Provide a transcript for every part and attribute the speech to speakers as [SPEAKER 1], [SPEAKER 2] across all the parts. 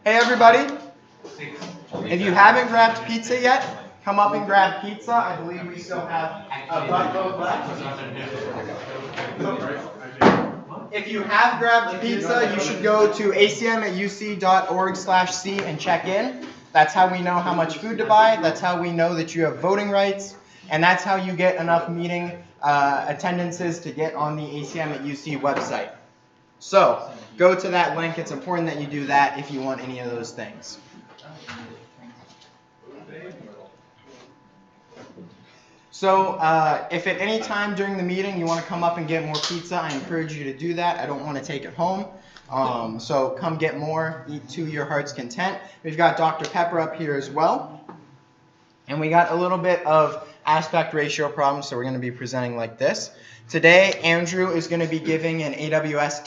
[SPEAKER 1] Hey everybody, if you haven't grabbed pizza yet, come up and grab pizza. I believe we still have a buttload left. If you have grabbed pizza, you should go to acm.uc.org/c and check in. That's how we know how much food to buy. That's how we know that you have voting rights. And that's how you get enough meeting attendances to get on the ACM at UC website. So go to that link. It's important that you do that if you want any of those things. So if at any time during the meeting you want to come up and get more pizza, I encourage you to do that. I don't want to take it home. So come get more, eat to your heart's content. We've got Dr. Pepper up here as well. And we got a little bit of aspect ratio problems, so we're going to be presenting like this. Today, Andrew is going to be giving an AWS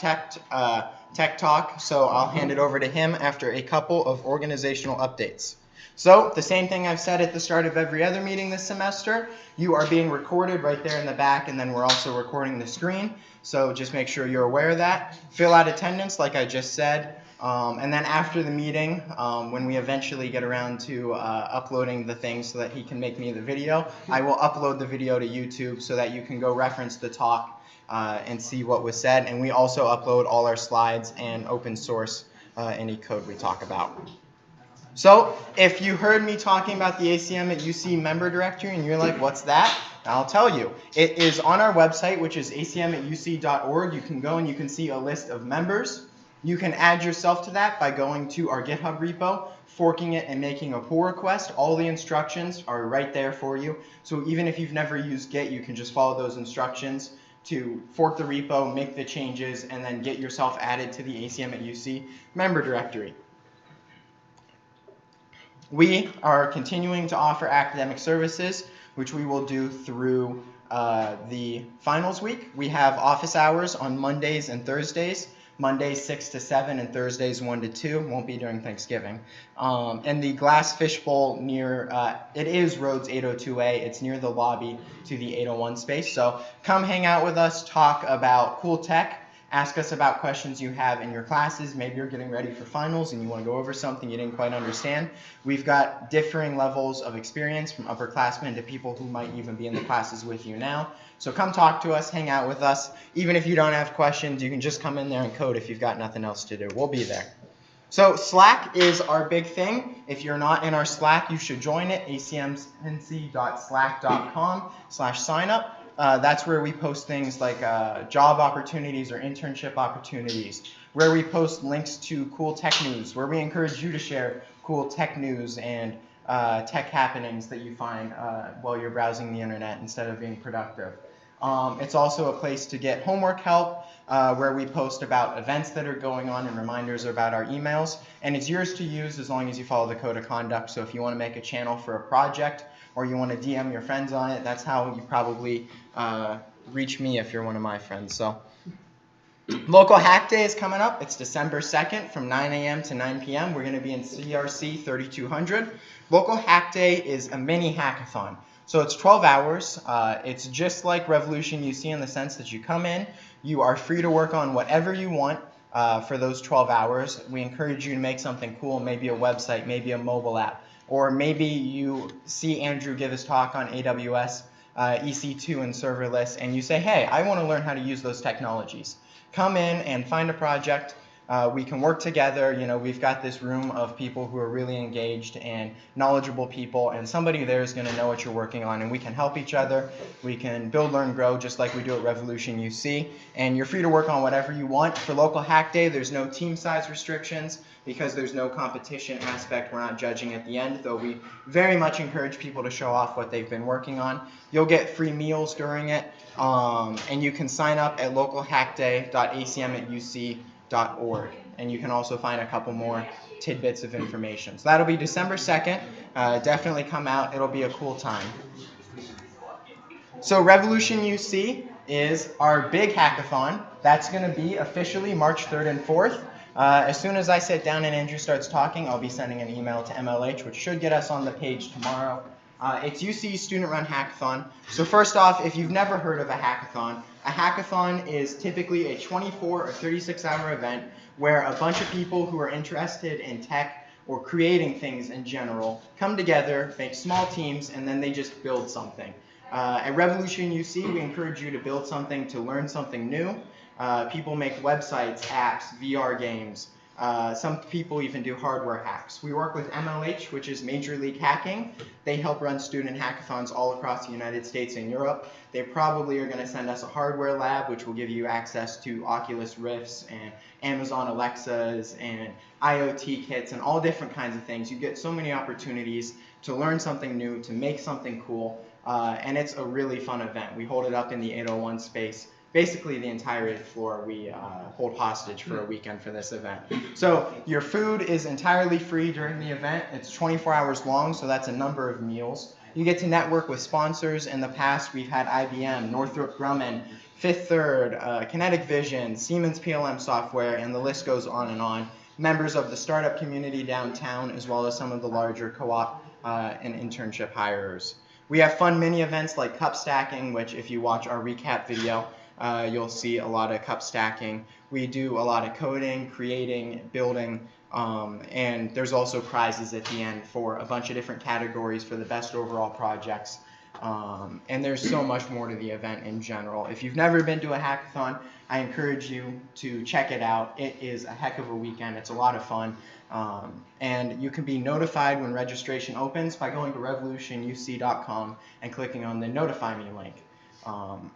[SPEAKER 1] tech talk, so I'll hand it over to him after a couple of organizational updates. So, the same thing I've said at the start of every other meeting this semester, you are being recorded right there in the back, and then we're also recording the screen, so just make sure you're aware of that. Fill out attendance, like I just said. And then after the meeting, when we eventually get around to uploading the thing so that he can make me the video, I will upload the video to YouTube so that you can go reference the talk and see what was said. And we also upload all our slides and open source any code we talk about. So if you heard me talking about the ACM at UC Member Directory and you're like, what's that? I'll tell you. It is on our website, which is acm.uc.org. You can go and you can see a list of members. You can add yourself to that by going to our GitHub repo, forking it, and making a pull request. All the instructions are right there for you. So even if you've never used Git, you can just follow those instructions to fork the repo, make the changes, and then get yourself added to the ACM at UC member directory. We are continuing to offer academic services, which we will do through the finals week. We have office hours on Mondays and Thursdays. Mondays 6 to 7 and Thursdays 1 to 2. Won't be during Thanksgiving. And the glass fishbowl near, it is Rhodes 802A. It's near the lobby to the 801 space. So come hang out with us, talk about cool tech, ask us about questions you have in your classes. Maybe you're getting ready for finals and you want to go over something you didn't quite understand. We've got differing levels of experience from upperclassmen to people who might even be in the classes with you now. So come talk to us, hang out with us. Even if you don't have questions, you can just come in there and code if you've got nothing else to do. We'll be there. So Slack is our big thing. If you're not in our Slack, you should join it, acmnc.slack.com/signup. That's where we post things like job opportunities or internship opportunities, where we post links to cool tech news, where we encourage you to share cool tech news and tech happenings that you find while you're browsing the internet instead of being productive. It's also a place to get homework help, where we post about events that are going on and reminders about our emails. And it's yours to use as long as you follow the code of conduct. So if you want to make a channel for a project or you want to DM your friends on it, that's how you probably reach me if you're one of my friends. So Local Hack Day is coming up. It's December 2nd from 9 a.m. to 9 p.m. We're going to be in CRC 3200. Local Hack Day is a mini hackathon. So it's 12 hours. It's just like RevolutionUC in the sense that you come in, you are free to work on whatever you want for those 12 hours. We encourage you to make something cool, maybe a website, maybe a mobile app, or maybe you see Andrew give his talk on AWS EC2 and serverless, and you say, hey, I want to learn how to use those technologies. Come in and find a project. We can work together. You know, we've got this room of people who are really engaged and knowledgeable people, and somebody there is going to know what you're working on, and we can help each other. We can build, learn, grow, just like we do at RevolutionUC, and you're free to work on whatever you want. For Local Hack Day, there's no team size restrictions because there's no competition aspect. We're not judging at the end, though we very much encourage people to show off what they've been working on. You'll get free meals during it, and you can sign up at localhackday.acm@uc.org, and you can also find a couple more tidbits of information. So that'll be December 2nd. Definitely come out. It'll be a cool time. So RevolutionUC is our big hackathon. That's going to be officially March 3rd and 4th. As soon as I sit down and Andrew starts talking, I'll be sending an email to MLH, which should get us on the page tomorrow. It's UC's student-run hackathon. So first off, if you've never heard of a hackathon is typically a 24 or 36-hour event where a bunch of people who are interested in tech or creating things in general come together, make small teams, and then they just build something. At RevolutionUC, we encourage you to build something to learn something new. People make websites, apps, VR games. Some people even do hardware hacks. We work with MLH, which is Major League Hacking. They help run student hackathons all across the United States and Europe. They probably are going to send us a hardware lab, which will give you access to Oculus Rifts and Amazon Alexas and IoT kits and all different kinds of things. You get so many opportunities to learn something new, to make something cool, and it's a really fun event. We hold it up in the 801 space. Basically the entire 8th floor we hold hostage for a weekend for this event. So your food is entirely free during the event. It's 24 hours long, so that's a number of meals. You get to network with sponsors. In the past, we've had IBM, Northrop Grumman, Fifth Third, Kinetic Vision, Siemens PLM Software, and the list goes on and on. Members of the startup community downtown, as well as some of the larger co-op and internship hirers. We have fun mini events like cup stacking, which if you watch our recap video, you'll see a lot of cup stacking. We do a lot of coding, creating, building, and there's also prizes at the end for a bunch of different categories for the best overall projects. And there's so much more to the event in general. If you've never been to a hackathon, I encourage you to check it out. It is a heck of a weekend. It's a lot of fun. And you can be notified when registration opens by going to revolutionuc.com and clicking on the Notify Me link.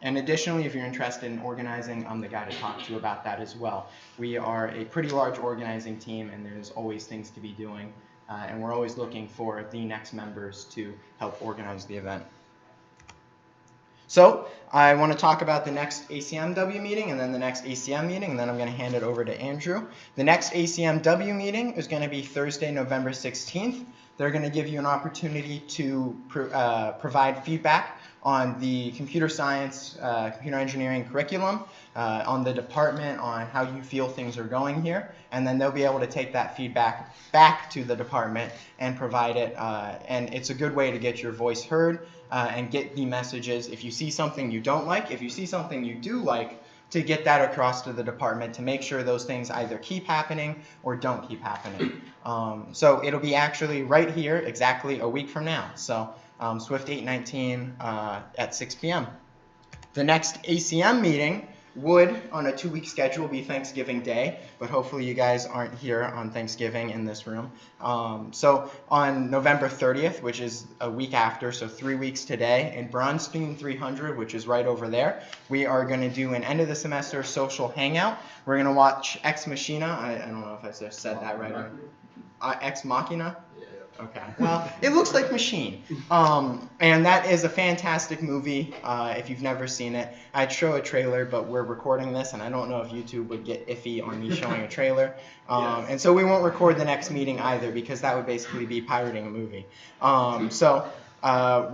[SPEAKER 1] And additionally, if you're interested in organizing, I'm the guy to talk to about that as well. We are a pretty large organizing team, and there's always things to be doing, and we're always looking for the next members to help organize the event. So I want to talk about the next ACM-W meeting and then the next ACM meeting, and then I'm going to hand it over to Andrew. The next ACM-W meeting is going to be Thursday, November 16th. They're going to give you an opportunity to provide feedback on the computer science, computer engineering curriculum, on the department, on how you feel things are going here, and then they'll be able to take that feedback back to the department and provide it, and it's a good way to get your voice heard and get the messages. If you see something you don't like, if you see something you do like, to get that across to the department to make sure those things either keep happening or don't keep happening. So it'll be actually right here exactly a week from now. So Swift 819 at 6 p.m. The next ACM meeting would, on a 2-week schedule, be Thanksgiving Day, but hopefully you guys aren't here on Thanksgiving in this room. So on November 30th, which is a week after, so 3 weeks today, in Bronstein 300, which is right over there, we are going to do an end of the semester social hangout. We're going to watch Ex Machina. I don't know if I just said that right. Ex Machina? Okay, well, it looks like Machine, and that is a fantastic movie. If you've never seen it, I'd show a trailer, but we're recording this, and I don't know if YouTube would get iffy on me showing a trailer, and so we won't record the next meeting either, because that would basically be pirating a movie. So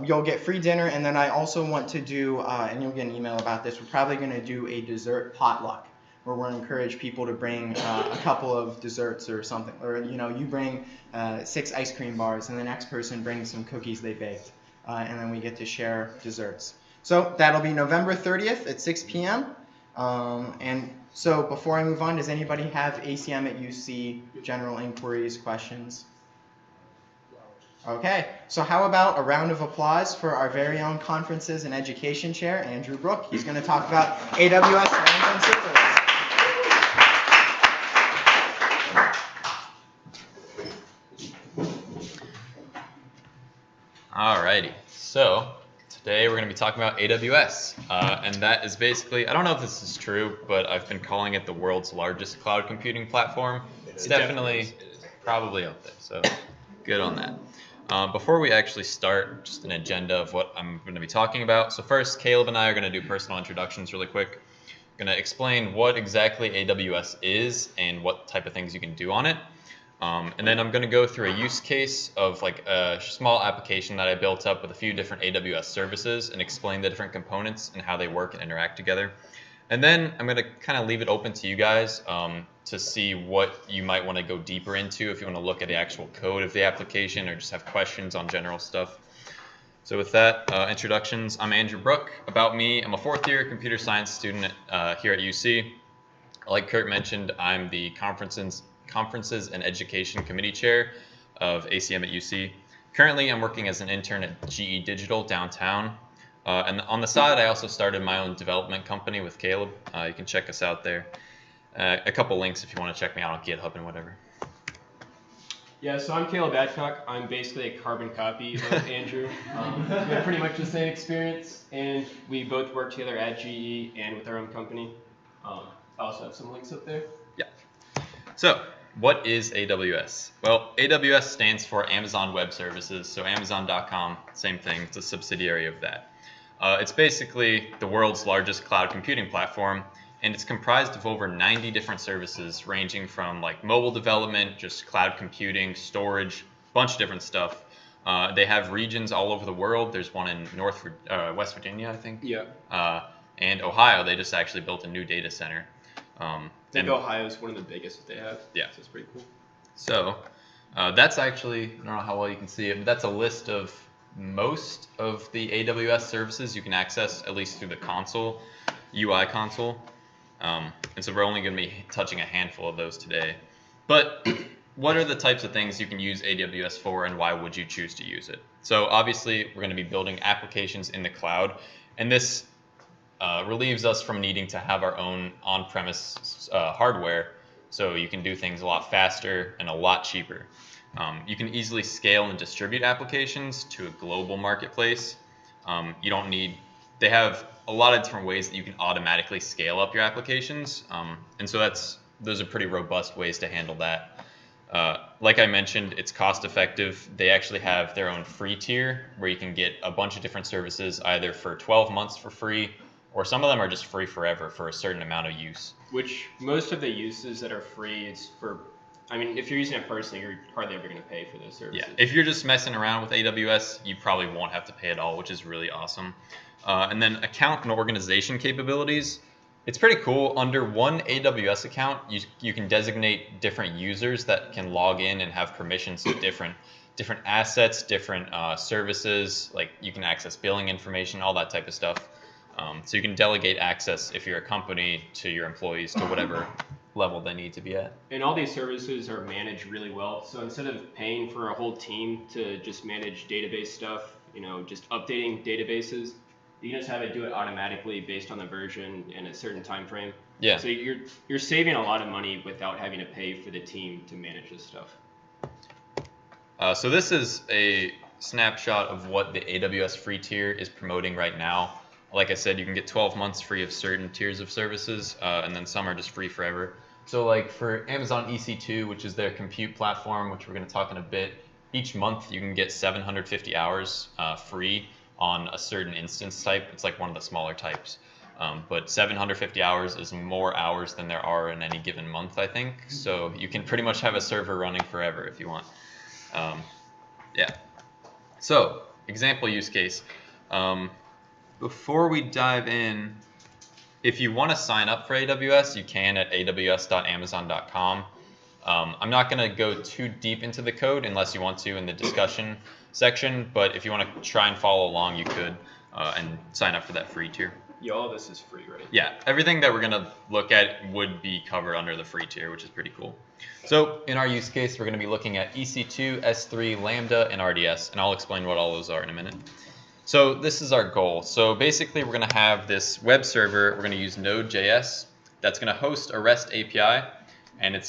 [SPEAKER 1] you'll get free dinner, and then I also want to do, and you'll get an email about this, we're probably going to do a dessert potluck, where we're going to encourage people to bring a couple of desserts or something, or you bring 6 ice cream bars and the next person brings some cookies they baked, and then we get to share desserts. So that'll be November 30th at 6 p.m. And so before I move on, does anybody have ACM at UC general inquiries, questions? Okay, so how about a round of applause for our very own conferences and education chair, Andrew Brooke. He's going to talk about AWS and serverless.
[SPEAKER 2] Alrighty, so today we're going to be talking about AWS, and that is basically, I don't know if this is true, but I've been calling it the world's largest cloud computing platform. It's definitely probably out there, so good on that. Before we actually start, just an agenda of what I'm going to be talking about. So first, Caleb and I are going to do personal introductions really quick. I'm going to explain what exactly AWS is and what type of things you can do on it. And then I'm going to go through a use case of like a small application that I built up with a few different AWS services and explain the different components and how they work and interact together. And then I'm going to kind of leave it open to you guys to see what you might want to go deeper into if you want to look at the actual code of the application or just have questions on general stuff. So with that, introductions, I'm Andrew Brooke. About me, I'm a 4th year computer science student here at UC. Like Kurt mentioned, I'm the Conferences and Education Committee Chair of ACM at UC. Currently, I'm working as an intern at GE Digital downtown. And on the side, I also started my own development company with Caleb. You can check us out there. A couple links if you want to check me out on GitHub and whatever.
[SPEAKER 3] Yeah, so I'm Caleb Adcock. I'm basically a carbon copy of Andrew. We have pretty much the same experience, and we both work together at GE and with our own company. I also have some links up there.
[SPEAKER 2] Yeah. So, what is AWS? Well, AWS stands for Amazon Web Services, so Amazon.com, same thing, it's a subsidiary of that. It's basically the world's largest cloud computing platform, and it's comprised of over 90 different services ranging from like mobile development, just cloud computing, storage, a bunch of different stuff. They have regions all over the world. There's one in West Virginia, I think.
[SPEAKER 3] Yeah.
[SPEAKER 2] And Ohio, they just actually built a new data center.
[SPEAKER 3] I think Ohio is one of the biggest that they have.
[SPEAKER 2] Yeah.
[SPEAKER 3] So it's pretty cool.
[SPEAKER 2] So that's actually, I don't know how well you can see it, but that's a list of most of the AWS services you can access, at least through the console, UI console. And so we're only going to be touching a handful of those today. But what are the types of things you can use AWS for, and why would you choose to use it? So obviously, we're going to be building applications in the cloud, and this relieves us from needing to have our own on-premise hardware, so you can do things a lot faster and a lot cheaper. You can easily scale and distribute applications to a global marketplace. You don't need, they have a lot of different ways that you can automatically scale up your applications, and so those are pretty robust ways to handle that. Like I mentioned, it's cost effective. They actually have their own free tier where you can get a bunch of different services either for 12 months for free, or some of them are just free forever for a certain amount of use.
[SPEAKER 3] Which most of the uses that are free is for, I mean, if you're using it personally, you're hardly ever going to pay for those services.
[SPEAKER 2] Yeah, if you're just messing around with AWS, you probably won't have to pay at all, which is really awesome. And then account and organization capabilities. It's pretty cool. Under one AWS account, you can designate different users that can log in and have permissions to different assets, different services. Like you can access billing information, all that type of stuff. So you can delegate access if you're a company to your employees to whatever level they need to be at.
[SPEAKER 3] And all these services are managed really well. So instead of paying for a whole team to just manage database stuff, just updating databases, you can just have it do it automatically based on the version in a certain time frame.
[SPEAKER 2] Yeah.
[SPEAKER 3] So you're saving a lot of money without having to pay for the team to manage this stuff.
[SPEAKER 2] So this is a snapshot of what the AWS Free Tier is promoting right now. Like I said, you can get 12 months free of certain tiers of services, and then some are just free forever. So like for Amazon EC2, which is their compute platform, which we're going to talk in a bit, each month you can get 750 hours free on a certain instance type. It's like one of the smaller types. But 750 hours is more hours than there are in any given month, I think. So you can pretty much have a server running forever if you want. Yeah. So, example use case. Before we dive in, if you want to sign up for AWS, you can at aws.amazon.com. I'm not going to go too deep into the code unless you want to in the discussion section, but if you want to try and follow along, you could and sign up for that free tier.
[SPEAKER 3] Yeah, all of this is free, right?
[SPEAKER 2] Yeah, everything that we're going to look at would be covered under the free tier, which is pretty cool. So in our use case, we're going to be looking at EC2, S3, Lambda, and RDS, and I'll explain what all those are in a minute. So this is our goal. So basically, we're going to have this web server. We're going to use Node.js that's going to host a REST API, and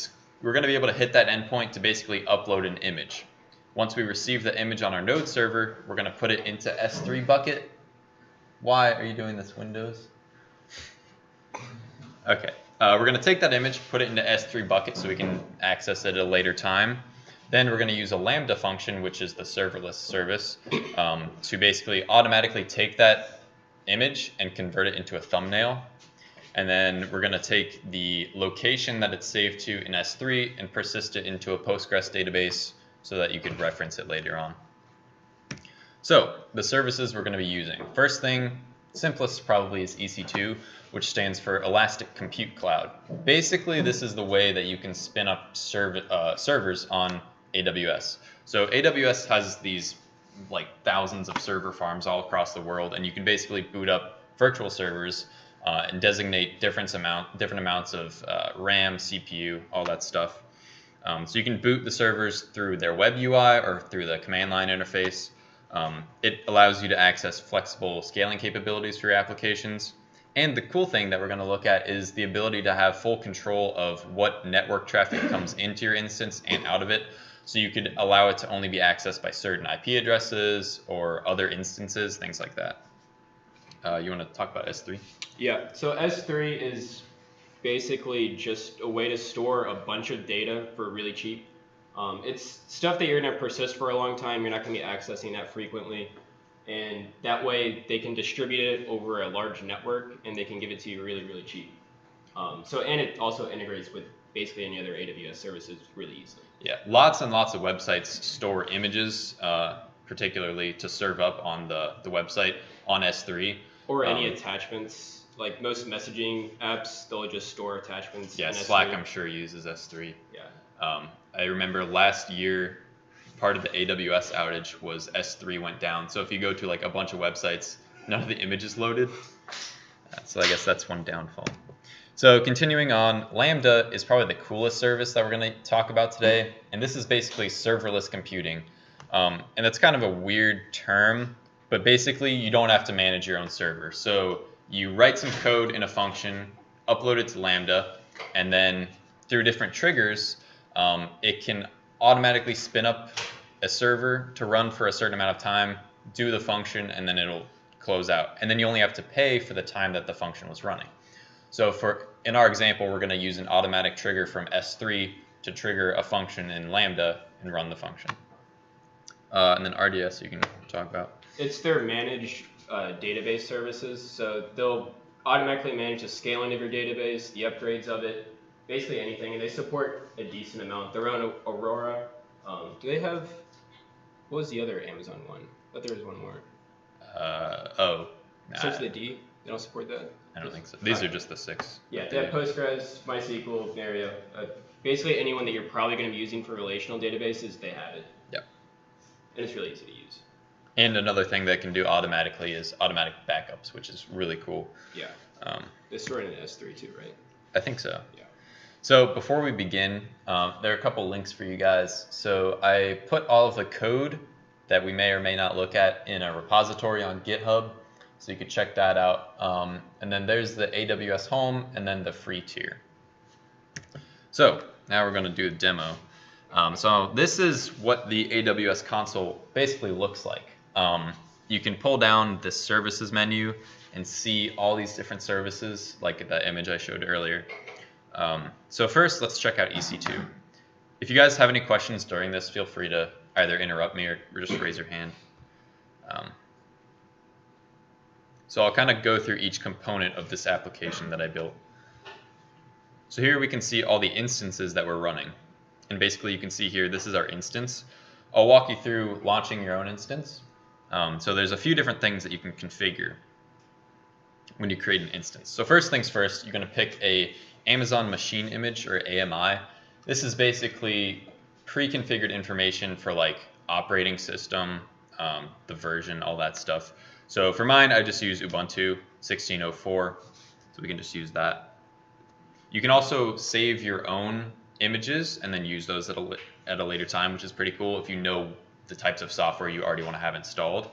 [SPEAKER 2] we're going to be able to hit that endpoint to basically upload an image. Once we receive the image on our Node server, we're going to put it into S3 bucket. Why are you doing this, Windows? Okay, we're going to take that image, put it into S3 bucket so we can access it at a later time. Then we're going to use a lambda function, which is the serverless service, to basically automatically take that image and convert it into a thumbnail. And then we're going to take the location that it's saved to in S3 and persist it into a Postgres database so that you could reference it later on. So the services we're going to be using. First thing, simplest probably, is EC2, which stands for Elastic Compute Cloud. Basically, this is the way that you can spin up servers on AWS. So AWS has these like thousands of server farms all across the world, and you can basically boot up virtual servers and designate different amounts of RAM, CPU, all that stuff. So you can boot the servers through their web UI or through the command line interface. It allows you to access flexible scaling capabilities for your applications. And the cool thing that we're going to look at is the ability to have full control of what network traffic comes into your instance and out of it. So you could allow it to only be accessed by certain IP addresses or other instances, things like that. You want to talk about S3?
[SPEAKER 3] Yeah, so S3 is basically just a way to store a bunch of data for really cheap. It's stuff that you're going to persist for a long time. You're not going to be accessing that frequently. And that way they can distribute it over a large network and they can give it to you really, really cheap. And it also integrates with basically any other AWS services really easily.
[SPEAKER 2] Yeah, lots and lots of websites store images, particularly to serve up on the website on S3.
[SPEAKER 3] Or any attachments. Like most messaging apps, they'll just store attachments.
[SPEAKER 2] Yeah,
[SPEAKER 3] in
[SPEAKER 2] Slack
[SPEAKER 3] S3.
[SPEAKER 2] I'm sure uses S3.
[SPEAKER 3] Yeah.
[SPEAKER 2] I remember last year, part of the AWS outage was S3 went down. So if you go to like a bunch of websites, none of the images loaded. So I guess that's one downfall. So continuing on, Lambda is probably the coolest service that we're going to talk about today. And this is basically serverless computing. And that's kind of a weird term, but basically you don't have to manage your own server. So you write some code in a function, upload it to Lambda, and then through different triggers, it can automatically spin up a server to run for a certain amount of time, do the function, and then it'll close out. And then you only have to pay for the time that the function was running. So in our example, we're going to use an automatic trigger from S3 to trigger a function in Lambda and run the function. And then RDS you can talk about.
[SPEAKER 3] It's their managed database services. So they'll automatically manage the scaling of your database, the upgrades of it, basically anything. And they support a decent amount. Their own Aurora. Do they have, what was the other Amazon one? I thought there was one more. Essentially D. They don't support that?
[SPEAKER 2] I don't think so. These are just the 6.
[SPEAKER 3] Yeah, they have Postgres, MySQL, Mario. Basically anyone that you're probably going to be using for relational databases, they have it.
[SPEAKER 2] Yep.
[SPEAKER 3] And it's really easy to use.
[SPEAKER 2] And another thing that can do automatically is automatic backups, which is really cool.
[SPEAKER 3] Yeah. They store it in S3 too, right?
[SPEAKER 2] I think so.
[SPEAKER 3] Yeah.
[SPEAKER 2] So before we begin, there are a couple links for you guys. So I put all of the code that we may or may not look at in a repository on GitHub. So you could check that out. And then there's the AWS Home and then the free tier. So now we're going to do a demo. So this is what the AWS console basically looks like. You can pull down this services menu and see all these different services like the image I showed earlier. So first, let's check out EC2. If you guys have any questions during this, feel free to either interrupt me or just raise your hand. So I'll kind of go through each component of this application that I built. So here we can see all the instances that we're running. And basically you can see here, this is our instance. I'll walk you through launching your own instance. So there's a few different things that you can configure when you create an instance. So first things first, you're going to pick a Amazon machine image or AMI. This is basically pre-configured information for like operating system, the version, all that stuff. So for mine, I just use Ubuntu 16.04, so we can just use that. You can also save your own images and then use those at a later time, which is pretty cool if you know the types of software you already want to have installed.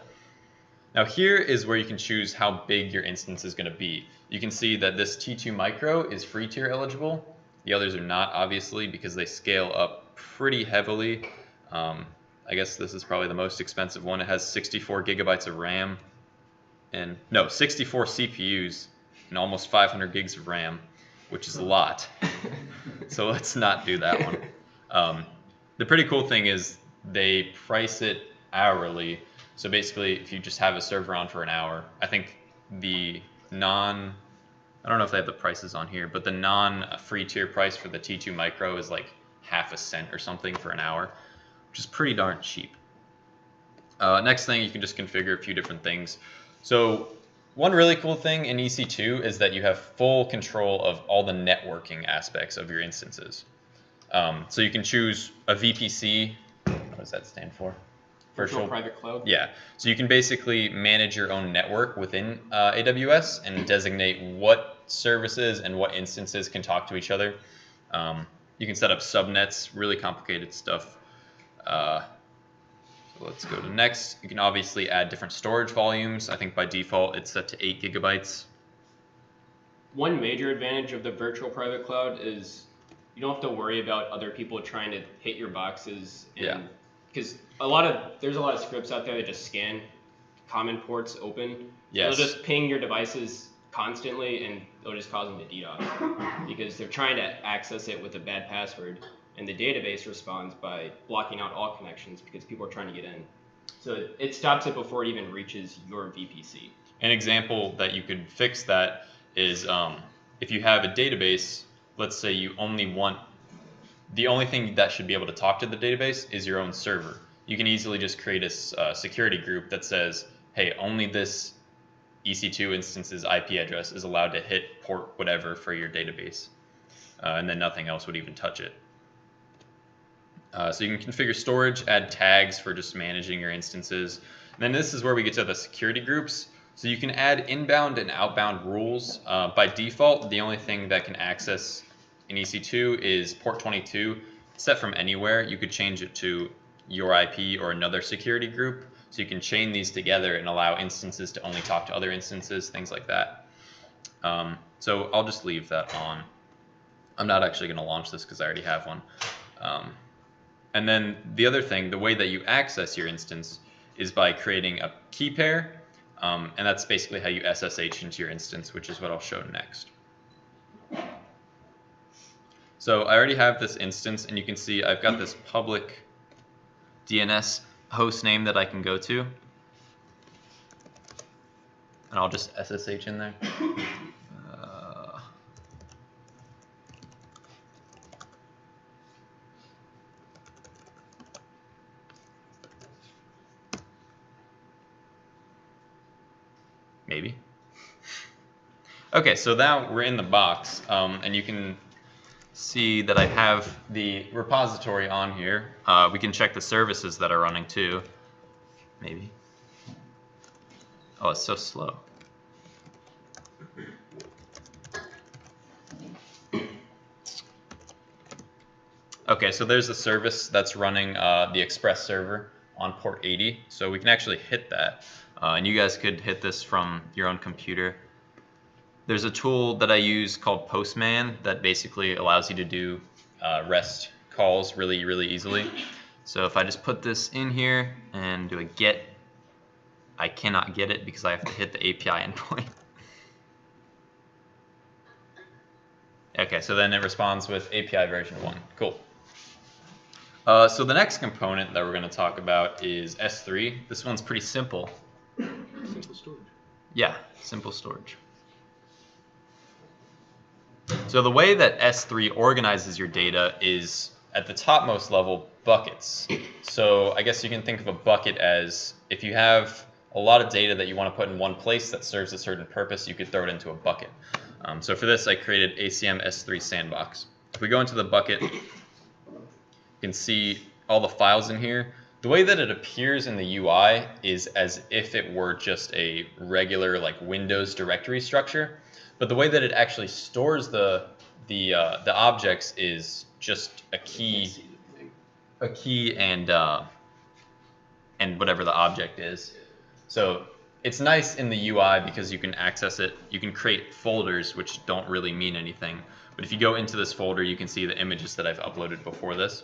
[SPEAKER 2] Now here is where you can choose how big your instance is going to be. You can see that this T2 Micro is free tier eligible. The others are not, obviously, because they scale up pretty heavily. I guess this is probably the most expensive one. It has 64 gigabytes of RAM and 64 CPUs and almost 500 gigs of RAM, which is a lot. So let's not do that one. The pretty cool thing is they price it hourly. So basically, if you just have a server on for an hour, I think the I don't know if they have the prices on here, but the non-free tier price for the T2 Micro is like half a cent or something for an hour, which is pretty darn cheap. Next thing, you can just configure a few different things. So one really cool thing in EC2 is that you have full control of all the networking aspects of your instances. So you can choose a VPC. What does that stand for?
[SPEAKER 3] Virtual private cloud?
[SPEAKER 2] Yeah. So you can basically manage your own network within AWS and designate what services and what instances can talk to each other. You can set up subnets, really complicated stuff. So let's go to next. You can obviously add different storage volumes. I think by default it's set to 8 gigabytes.
[SPEAKER 3] One major advantage of the virtual private cloud is you don't have to worry about other people trying to hit your boxes. Because there's a lot of scripts out there that just scan common ports open.
[SPEAKER 2] Yes.
[SPEAKER 3] They'll just ping your devices constantly, and they'll just cause them to DDoS because they're trying to access it with a bad password, and the database responds by blocking out all connections because people are trying to get in. So it stops it before it even reaches your VPC.
[SPEAKER 2] An example that you could fix that is if you have a database, let's say you only want, the only thing that should be able to talk to the database is your own server. You can easily just create a security group that says, hey, only this EC2 instance's IP address is allowed to hit port whatever for your database. And then nothing else would even touch it. So you can configure storage, add tags for just managing your instances. And then this is where we get to the security groups. So you can add inbound and outbound rules. By default, the only thing that can access in EC2 is port 22. It's set from anywhere. You could change it to your IP or another security group. So you can chain these together and allow instances to only talk to other instances, things like that. So I'll just leave that on. I'm not actually going to launch this because I already have one. And then the other thing, the way that you access your instance is by creating a key pair. And that's basically how you SSH into your instance, which is what I'll show next. So I already have this instance, and you can see I've got this public DNS host name that I can go to. And I'll just SSH in there. Maybe. Okay, so now we're in the box, and you can see that I have the repository on here. We can check the services that are running too. Maybe. Oh, it's so slow. Okay, so there's a service that's running the Express server on port 80. So we can actually hit that. And you guys could hit this from your own computer. There's a tool that I use called Postman that basically allows you to do REST calls really, really easily. So if I just put this in here and do a get, I cannot get it because I have to hit the API endpoint. Okay, so then it responds with API version 1. Cool. So the next component that we're going to talk about is S3. This one's pretty simple.
[SPEAKER 3] Simple storage.
[SPEAKER 2] Yeah, simple storage. So the way that S3 organizes your data is at the topmost level, buckets. So I guess you can think of a bucket as if you have a lot of data that you want to put in one place that serves a certain purpose, you could throw it into a bucket. So for this, I created ACM S3 Sandbox. If we go into the bucket, you can see all the files in here. The way that it appears in the UI is as if it were just a regular like Windows directory structure, but the way that it actually stores the objects is just a key and whatever the object is. So it's nice in the UI because you can access it. You can create folders which don't really mean anything, but if you go into this folder, you can see the images that I've uploaded before this.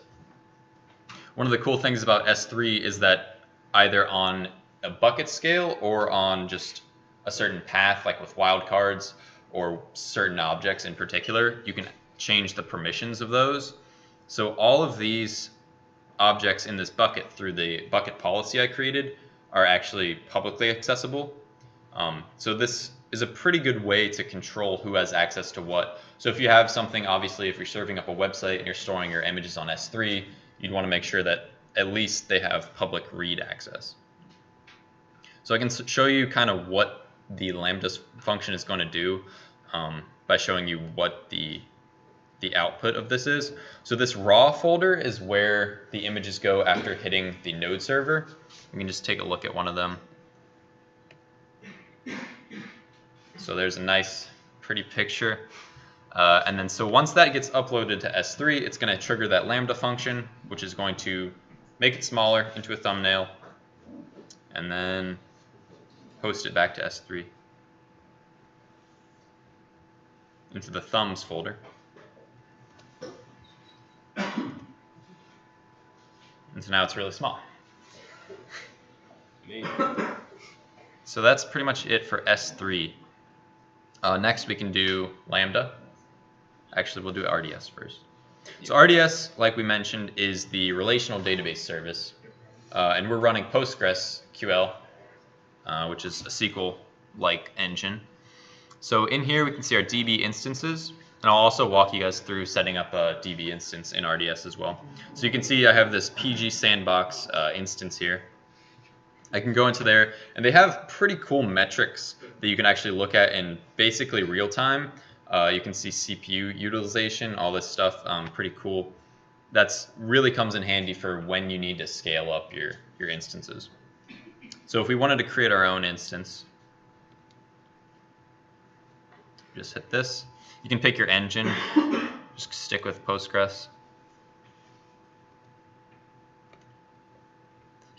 [SPEAKER 2] One of the cool things about S3 is that either on a bucket scale or on just a certain path, like with wildcards or certain objects in particular, you can change the permissions of those. So all of these objects in this bucket through the bucket policy I created are actually publicly accessible. So this is a pretty good way to control who has access to what. So if you have something, obviously, if you're serving up a website and you're storing your images on S3, you'd want to make sure that at least they have public read access. So I can show you kind of what the lambda function is going to do by showing you what the the output of this is. So this raw folder is where the images go after hitting the node server. We can just take a look at one of them. So there's a nice, pretty picture. And then so once that gets uploaded to S3, it's going to trigger that lambda function, which is going to make it smaller into a thumbnail, and then post it back to S3 into the thumbs folder. And so now it's really small. So that's pretty much it for S3. Next we can do lambda. Actually, we'll do RDS first. So RDS, like we mentioned, is the relational database service. And we're running PostgreSQL, which is a SQL-like engine. So in here, we can see our DB instances. And I'll also walk you guys through setting up a DB instance in RDS as well. So you can see I have this PG Sandbox instance here. I can go into there, and they have pretty cool metrics that you can actually look at in basically real time. You can see CPU utilization, all this stuff, pretty cool. That's really comes in handy for when you need to scale up your instances. So if we wanted to create our own instance, just hit this. You can pick your engine, just stick with Postgres.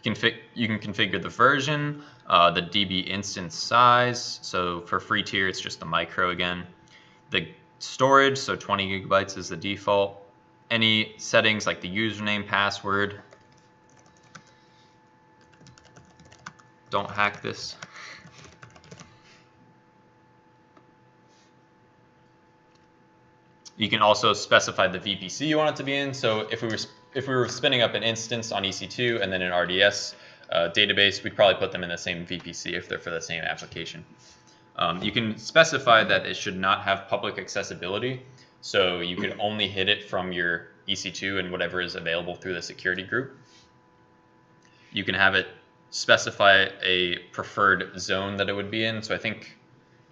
[SPEAKER 2] You can configure the version, the DB instance size. So for free tier, it's just the micro again. The storage, so 20 gigabytes is the default. Any settings like the username, password. Don't hack this. You can also specify the VPC you want it to be in. So if we were spinning up an instance on EC2 and then an RDS database, we'd probably put them in the same VPC if they're for the same application. You can specify that it should not have public accessibility. So you could only hit it from your EC2 and whatever is available through the security group. You can have it specify a preferred zone that it would be in. So I think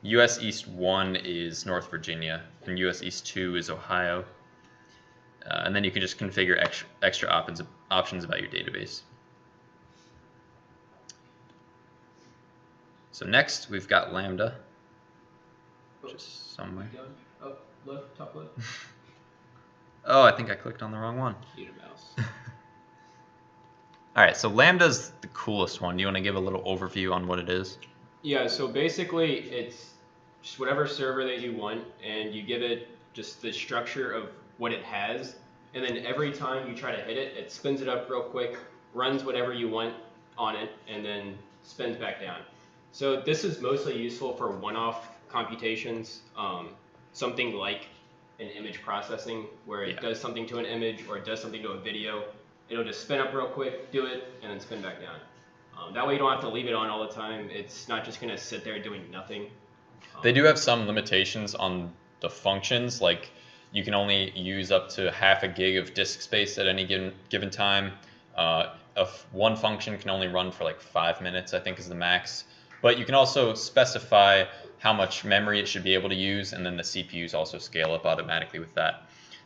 [SPEAKER 2] US East 1 is North Virginia, and US East 2 is Ohio. And then you can just configure extra options about your database. So next, we've got Lambda, just somewhere.
[SPEAKER 3] Oh, left, top left.
[SPEAKER 2] Oh, I think I clicked on the wrong one.
[SPEAKER 3] Need a mouse.
[SPEAKER 2] All right, so Lambda's the coolest one. Do you want to give a little overview on what it is?
[SPEAKER 3] Yeah, so basically it's just whatever server that you want, and you give it just the structure of what it has, and then every time you try to hit it, it spins it up real quick, runs whatever you want on it, and then spins back down. So this is mostly useful for one-off computations, something like an image processing, where it does something to an image or it does something to a video. It'll just spin up real quick, do it, and then spin back down. That way you don't have to leave it on all the time. It's not just going to sit there doing nothing.
[SPEAKER 2] They do have some limitations on the functions, like you can only use up to half a gig of disk space at any given time. One function can only run for like 5 minutes, I think is the max. But you can also specify how much memory it should be able to use, and then the CPUs also scale up automatically with that.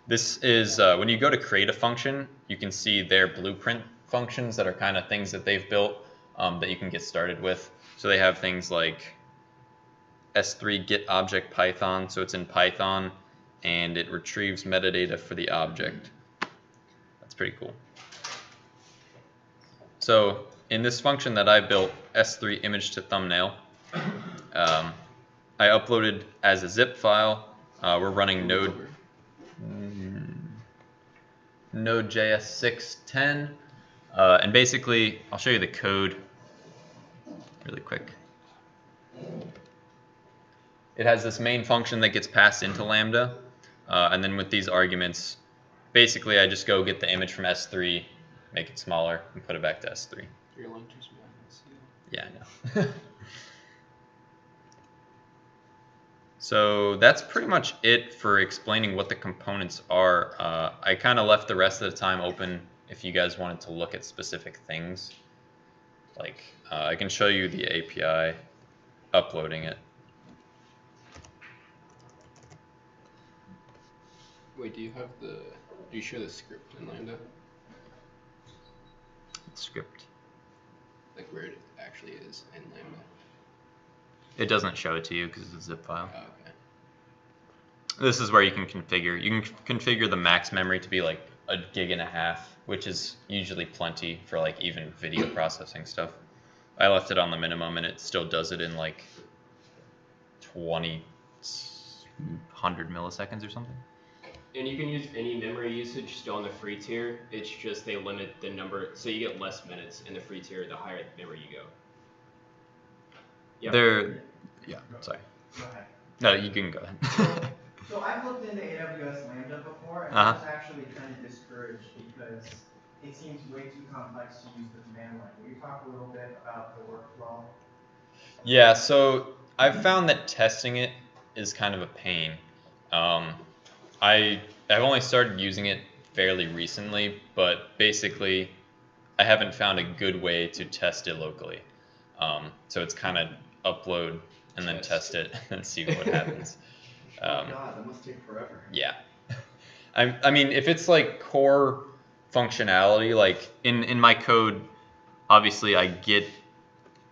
[SPEAKER 2] This is, when you go to create a function, you can see their blueprint functions that are kind of things that they've built that you can get started with. So they have things like S3 get object Python, so it's in Python, and it retrieves metadata for the object. That's pretty cool. So in this function that I built, S3 image to thumbnail, I uploaded as a zip file. We're running Node.js 6.10, and basically I'll show you the code really quick. It has this main function that gets passed into Lambda, and then with these arguments, basically I just go get the image from S3, make it smaller, and put it back to S3.
[SPEAKER 3] Your linters behind this.
[SPEAKER 2] Yeah, I know. So that's pretty much it for explaining what the components are. I kind of left the rest of the time open if you guys wanted to look at specific things. Like I can show you the API uploading it.
[SPEAKER 3] Wait, do you show the script in Lambda?
[SPEAKER 2] Script.
[SPEAKER 3] Like where it actually is in Lambda?
[SPEAKER 2] It doesn't show it to you because it's a zip file.
[SPEAKER 3] Oh, okay.
[SPEAKER 2] This is where you can configure. You can configure the max memory to be like 1.5 GB, which is usually plenty for like even video processing stuff. I left it on the minimum and it still does it in like 100 milliseconds or something.
[SPEAKER 3] And you can use any memory usage still on the free tier. It's just they limit the number, so you get less minutes in the free tier the higher the memory you go.
[SPEAKER 2] Yeah. Sorry.
[SPEAKER 1] Go ahead.
[SPEAKER 2] No, you can go ahead.
[SPEAKER 1] So I've looked into AWS Lambda before, and I was actually kind of discouraged because it seems way too complex to use the command line. Will you talk a little bit about the workflow?
[SPEAKER 2] Yeah, so I've found that testing it is kind of a pain. I've only started using it fairly recently, but basically I haven't found a good way to test it locally. So it's kind of upload and then test it and see what happens.
[SPEAKER 4] Oh God, that must take forever.
[SPEAKER 2] Yeah. I mean, if it's like core functionality, like in my code, obviously I get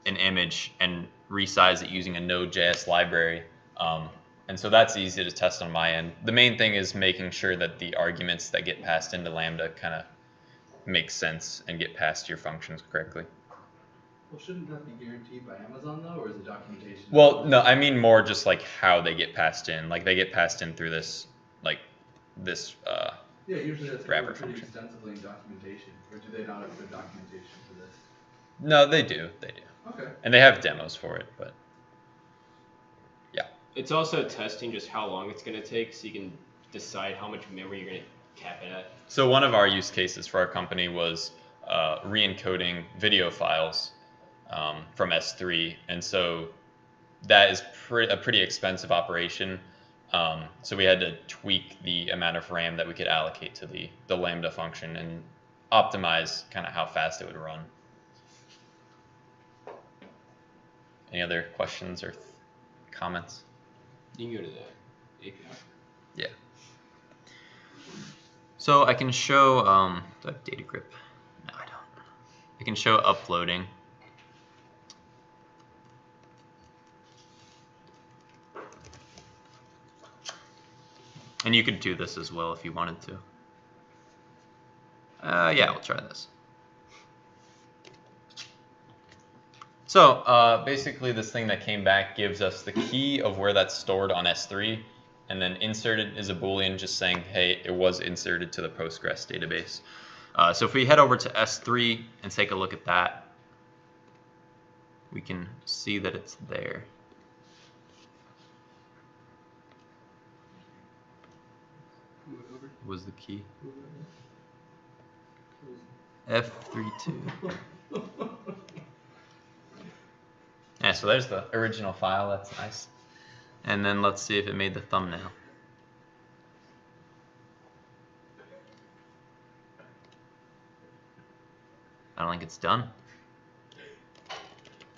[SPEAKER 2] an image and resize it using a Node.js library. And so that's easy to test on my end. The main thing is making sure that the arguments that get passed into Lambda kind of make sense and get passed your functions correctly.
[SPEAKER 4] Well, shouldn't that be guaranteed by Amazon though, or is it documentation?
[SPEAKER 2] Well, no, I mean more just like how they get passed in. Like they get passed in through this,
[SPEAKER 4] yeah, usually that's
[SPEAKER 2] wrapper
[SPEAKER 4] covered pretty
[SPEAKER 2] function.
[SPEAKER 4] extensively in documentation, or do they not have good documentation for this?
[SPEAKER 2] No, they do.
[SPEAKER 4] Okay.
[SPEAKER 2] And they have demos for it, but yeah.
[SPEAKER 3] It's also testing just how long it's going to take so you can decide how much memory you're going to cap it at.
[SPEAKER 2] So one of our use cases for our company was re-encoding video files from S3, and so that is a pretty expensive operation. So we had to tweak the amount of RAM that we could allocate to the Lambda function and optimize kind of how fast it would run. Any other questions or comments?
[SPEAKER 3] You can go to the API.
[SPEAKER 2] Yeah. So I can show, do I have data grip? No, I don't. I can show uploading. And you could do this as well if you wanted to. Yeah, we'll try this. So basically this thing that came back gives us the key of where that's stored on S3, and then inserted is a Boolean just saying, hey, it was inserted to the Postgres database. So if we head over to S3 and take a look at that, we can see that it's there. Was the key F32. Yeah, so there's the original file. That's nice. And then let's see if it made the thumbnail. I don't think it's done.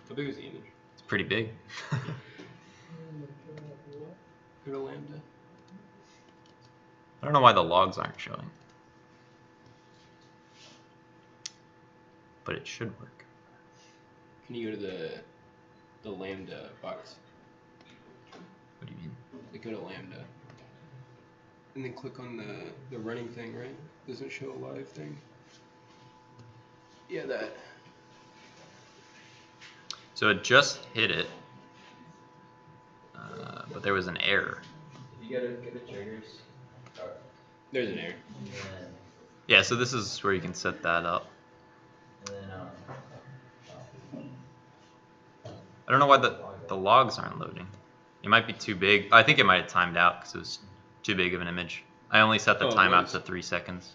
[SPEAKER 3] How big is the image?
[SPEAKER 2] It's pretty big.
[SPEAKER 3] Go to Lambda.
[SPEAKER 2] I don't know why the logs aren't showing, but it should work.
[SPEAKER 3] Can you go to the Lambda box?
[SPEAKER 2] What do you mean?
[SPEAKER 3] Like go to Lambda. And then click on the running thing, right? Doesn't show a live thing. Yeah, that.
[SPEAKER 2] So it just hit it, but there was an error.
[SPEAKER 5] Did you get the triggers?
[SPEAKER 3] There's an error.
[SPEAKER 2] Yeah, so this is where you can set that up.
[SPEAKER 5] And then,
[SPEAKER 2] I don't know why the logs aren't loading. It might be too big. I think it might have timed out because it was too big of an image. I only set the timeout to 3 seconds.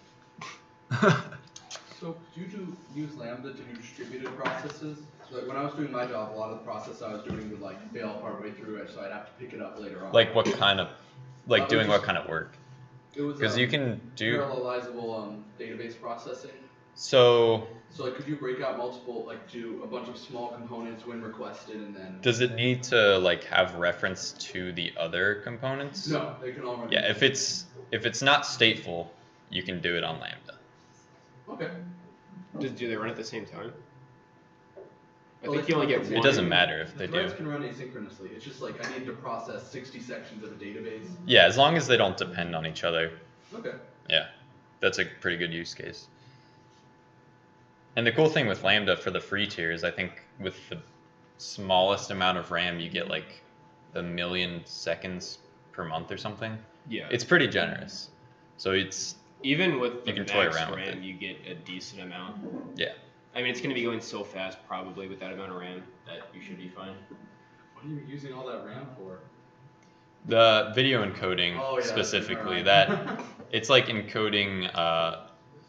[SPEAKER 4] So could you use Lambda to do distributed processes? So like when I was doing my job, a lot of the process I was doing would like fail partway through it, so I'd have to pick it up later on.
[SPEAKER 2] Like what kind of, like doing what kind of work?
[SPEAKER 4] It was
[SPEAKER 2] Because you can do.
[SPEAKER 4] parallelizable database processing.
[SPEAKER 2] So
[SPEAKER 4] So like, could you break out multiple, like do a bunch of small components when requested and then?
[SPEAKER 2] does it need to like have reference to the other components?
[SPEAKER 4] No, they can all run.
[SPEAKER 2] Yeah, if it's not stateful, you can do it on Lambda.
[SPEAKER 4] Okay.
[SPEAKER 3] Do they run at the same time? I
[SPEAKER 4] Well,
[SPEAKER 3] think you only get one.
[SPEAKER 2] It doesn't matter if
[SPEAKER 4] The
[SPEAKER 2] they do.
[SPEAKER 4] threads can run asynchronously. It's just like I need to process 60 sections of a database.
[SPEAKER 2] Yeah, as long as they don't depend on each other.
[SPEAKER 4] Okay.
[SPEAKER 2] Yeah, that's a pretty good use case. And the cool thing with Lambda for the free tier is I think with the smallest amount of RAM, you get like 1 million seconds per month or something.
[SPEAKER 3] Yeah.
[SPEAKER 2] It's pretty generous. So it's,
[SPEAKER 3] Even with the
[SPEAKER 2] You can toy
[SPEAKER 3] max
[SPEAKER 2] around with
[SPEAKER 3] RAM,
[SPEAKER 2] it.
[SPEAKER 3] you get a decent amount.
[SPEAKER 2] yeah.
[SPEAKER 3] I mean, it's going to be going so fast probably with that amount of RAM that you should be fine.
[SPEAKER 4] What are you using all that RAM for?
[SPEAKER 2] The video encoding
[SPEAKER 4] Oh, yeah,
[SPEAKER 2] specifically,
[SPEAKER 4] never
[SPEAKER 2] that
[SPEAKER 4] mind.
[SPEAKER 2] it's like encoding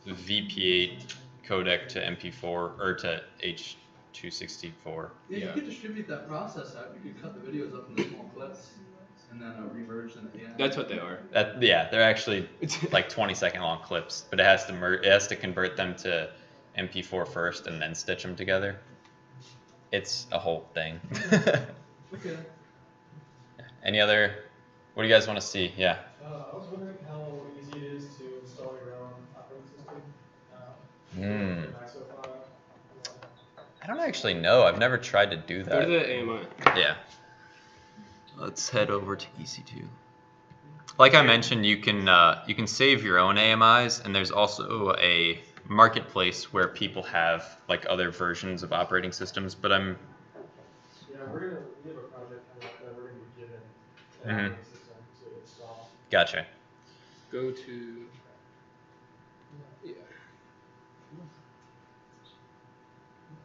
[SPEAKER 2] VP8 codec to MP4 or to H.264.
[SPEAKER 4] Yeah,
[SPEAKER 3] Yeah.
[SPEAKER 4] you could distribute that process out. You could cut the videos up into small clips and then remerge them. Yeah.
[SPEAKER 3] That's what they are.
[SPEAKER 2] Yeah, they're actually like 20-second long clips, but it has to convert them to MP4 first and then stitch them together. It's a whole thing.
[SPEAKER 4] Okay.
[SPEAKER 5] Any other, what do you guys want to see? Yeah.
[SPEAKER 6] I was wondering how easy it is to install your own operating system.
[SPEAKER 5] I don't actually know. I've never tried to do
[SPEAKER 3] Go to
[SPEAKER 5] that.
[SPEAKER 3] the AMI.
[SPEAKER 2] Yeah. Let's head over to EC2. Like I mentioned, you can save your own AMIs, and there's also a marketplace where people have like other versions of operating systems. But
[SPEAKER 6] Yeah, we have a project coming up that we're going to be given an operating system to install.
[SPEAKER 2] gotcha.
[SPEAKER 3] Go to. Yeah.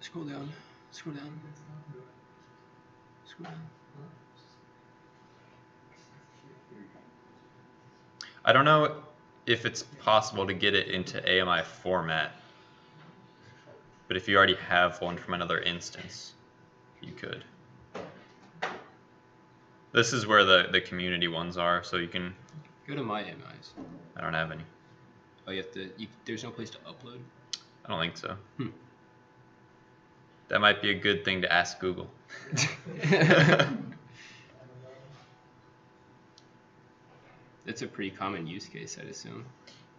[SPEAKER 3] Scroll down. Scroll down. Scroll down.
[SPEAKER 2] I don't know if it's possible to get it into AMI format, but if you already have one from another instance, you could. This is where the community ones are, so you can.
[SPEAKER 3] Go to my AMIs.
[SPEAKER 2] I don't have any.
[SPEAKER 3] Oh, you have to. There's no place to upload.
[SPEAKER 2] I don't think so. That might be a good thing to ask Google.
[SPEAKER 3] It's a pretty common use case, I'd assume.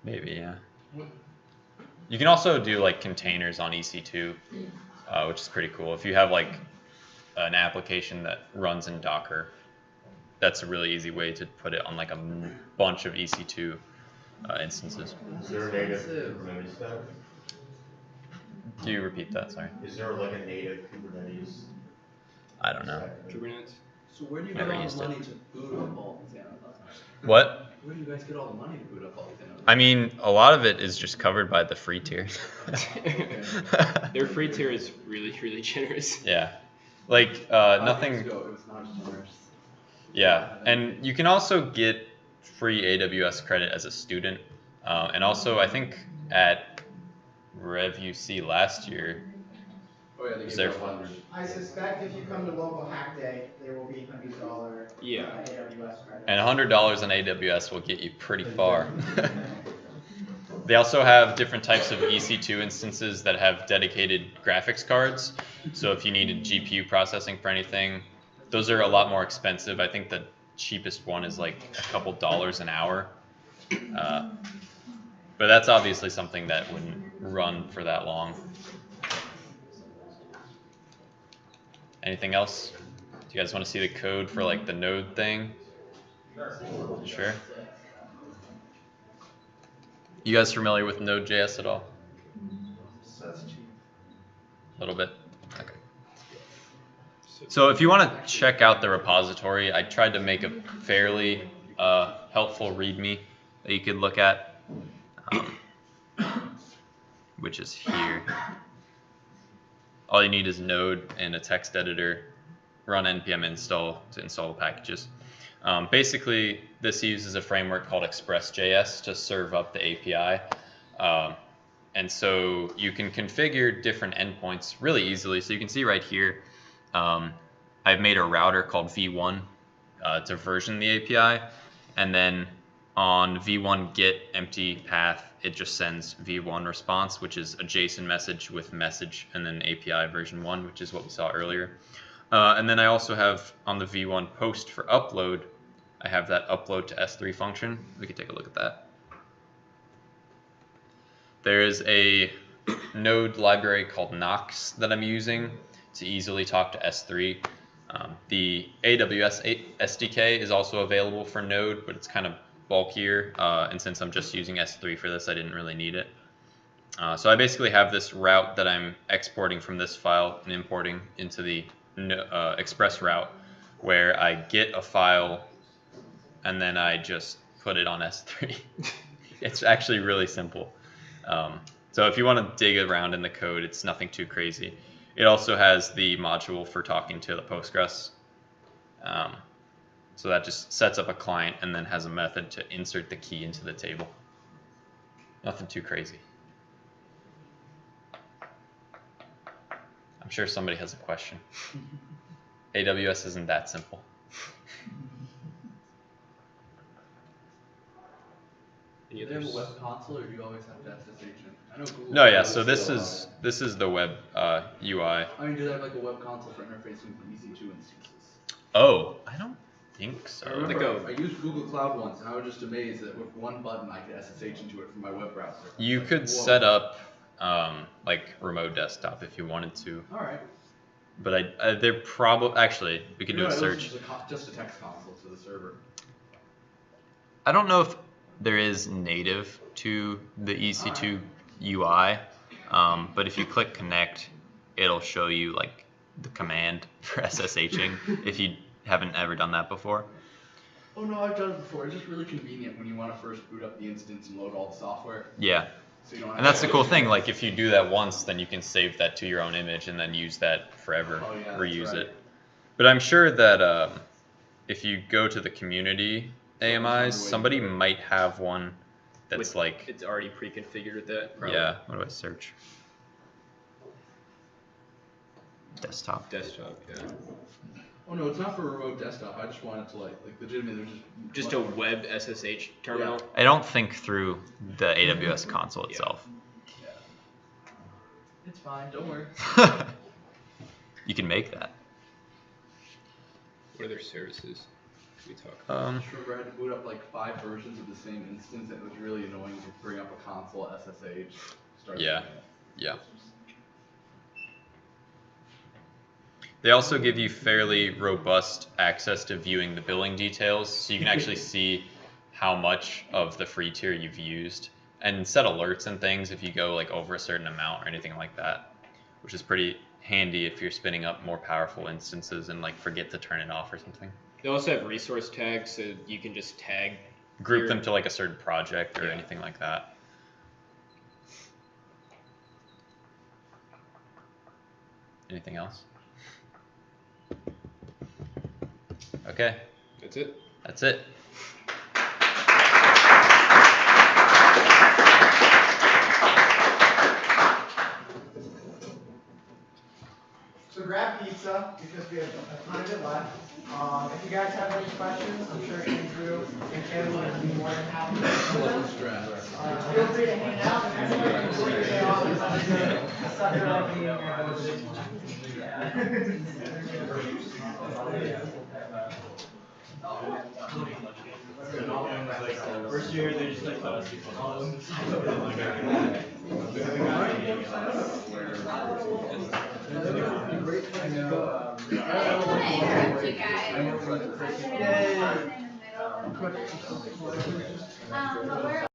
[SPEAKER 2] Maybe, yeah. You can also do like containers on EC2, which is pretty cool. If you have like an application that runs in Docker, that's a really easy way to put it on like a bunch of EC2 instances.
[SPEAKER 7] Is there a native Kubernetes stack?
[SPEAKER 2] Do you repeat that? Sorry.
[SPEAKER 7] Is there like a native Kubernetes?
[SPEAKER 2] I don't know.
[SPEAKER 3] Kubernetes.
[SPEAKER 4] So where do you
[SPEAKER 2] Never
[SPEAKER 4] get all
[SPEAKER 2] used
[SPEAKER 4] the
[SPEAKER 2] it.
[SPEAKER 4] money to boot up all these analysts?
[SPEAKER 2] What?
[SPEAKER 4] Where do you guys get all the money to boot up all these analysts?
[SPEAKER 2] I mean, a lot of it is just covered by the free tier.
[SPEAKER 3] Their free tier is really, really generous.
[SPEAKER 2] Yeah. Like,
[SPEAKER 4] 5
[SPEAKER 2] nothing.
[SPEAKER 4] years ago, it was not generous.
[SPEAKER 2] Yeah, and you can also get free AWS credit as a student. And also, I think at RevuC last year,
[SPEAKER 4] Oh yeah, they
[SPEAKER 2] Is
[SPEAKER 4] gave
[SPEAKER 2] there
[SPEAKER 4] you 100.
[SPEAKER 1] I suspect if you come to local hack day, there will be $100
[SPEAKER 3] Yeah.
[SPEAKER 1] AWS credit.
[SPEAKER 2] and $100 on AWS will get you pretty far. They also have different types of EC2 instances that have dedicated graphics cards. So if you needed GPU processing for anything, those are a lot more expensive. I think the cheapest one is like a couple dollars an hour. But that's obviously something that wouldn't run for that long. Anything else? Do you guys want to see the code for like the node thing? Sure. You guys familiar with Node.js at all?
[SPEAKER 4] That's cheap.
[SPEAKER 2] A little bit? Okay. So if you want to check out the repository, I tried to make a fairly helpful README that you could look at, which is here. All you need is Node and a text editor, run npm install to install the packages. Basically, this uses a framework called Express.js to serve up the API. And so you can configure different endpoints really easily. So you can see right here, I've made a router called v1 to version the API. And then on v1 get empty path it just sends v1 response, which is a JSON message with message and then API version 1, which is what we saw earlier. And then I also have on the v1 post for upload, I have that upload to S3 function. We can take a look at that. There is a Node library called Nox that I'm using to easily talk to S3. The AWS SDK is also available for Node, but it's kind of bulkier, and since I'm just using S3 for this, I didn't really need it. So I basically have this route that I'm exporting from this file and importing into the Express route, where I get a file and then I just put it on S3. It's actually really simple. So if you want to dig around in the code, it's nothing too crazy. It also has the module for talking to the Postgres. So that just sets up a client and then has a method to insert the key into the table. Nothing too crazy. I'm sure somebody has a question. AWS isn't that simple.
[SPEAKER 4] Do you have a web console, or do you always have to SSH in? I know Google.
[SPEAKER 2] No, yeah. So this is the web UI.
[SPEAKER 4] I mean, do they have like a web console for interfacing with EC2 instances?
[SPEAKER 2] Oh, I don't think so.
[SPEAKER 4] I remember I used Google Cloud once, and I was just amazed that with one button I could SSH into it from my web browser.
[SPEAKER 2] You could set up like remote desktop if you wanted to.
[SPEAKER 4] All right.
[SPEAKER 2] But they're probably actually we could do a search.
[SPEAKER 4] Just a text console to the server.
[SPEAKER 2] I don't know if there is native to the EC2 UI, but if you click connect, it'll show you like the command for SSHing if you haven't ever done that before.
[SPEAKER 4] Oh no, I've done it before. It's just really convenient when you want to first boot up the instance and load all the software.
[SPEAKER 2] Yeah.
[SPEAKER 4] So you don't have
[SPEAKER 2] And that's the cool thing, like if you do that once, then you can save that to your own image and then use that forever,
[SPEAKER 4] Oh, yeah,
[SPEAKER 2] reuse
[SPEAKER 4] right.
[SPEAKER 2] it. But I'm sure that if you go to the community AMIs, somebody might have one that's like,
[SPEAKER 3] it's already pre-configured with that. Probably.
[SPEAKER 2] yeah, what do I search? Desktop.
[SPEAKER 3] Desktop, yeah.
[SPEAKER 4] Oh no, it's not for remote desktop. I just wanted to like legitimately
[SPEAKER 3] Just a web SSH terminal.
[SPEAKER 4] Yeah.
[SPEAKER 2] I don't think through the AWS console itself.
[SPEAKER 4] Yeah. It's fine. Don't worry.
[SPEAKER 2] You can make that.
[SPEAKER 3] What other services should we talk
[SPEAKER 4] I
[SPEAKER 3] about?
[SPEAKER 4] just remember I had to boot up like 5 versions of the same instance, and it was really annoying to bring up a console SSH. Start
[SPEAKER 2] Yeah.
[SPEAKER 4] doing it.
[SPEAKER 2] Yeah. They also give you fairly robust access to viewing the billing details, so you can actually see how much of the free tier you've used and set alerts and things if you go like over a certain amount or anything like that, which is pretty handy if you're spinning up more powerful instances and like forget to turn it off or something.
[SPEAKER 3] They also have resource tags, so you can just tag.
[SPEAKER 2] Group them to like a certain project or anything like that. Anything else? Okay,
[SPEAKER 3] That's it.
[SPEAKER 2] that's it.
[SPEAKER 1] So grab pizza because we have a ton of it left. If you guys have any questions, I'm sure Andrew and Caleb would be more than happy to answer them. Feel free to hang out. The next time you take your day off, it's a sucker like me and
[SPEAKER 6] First year, they just like us.
[SPEAKER 1] Yay.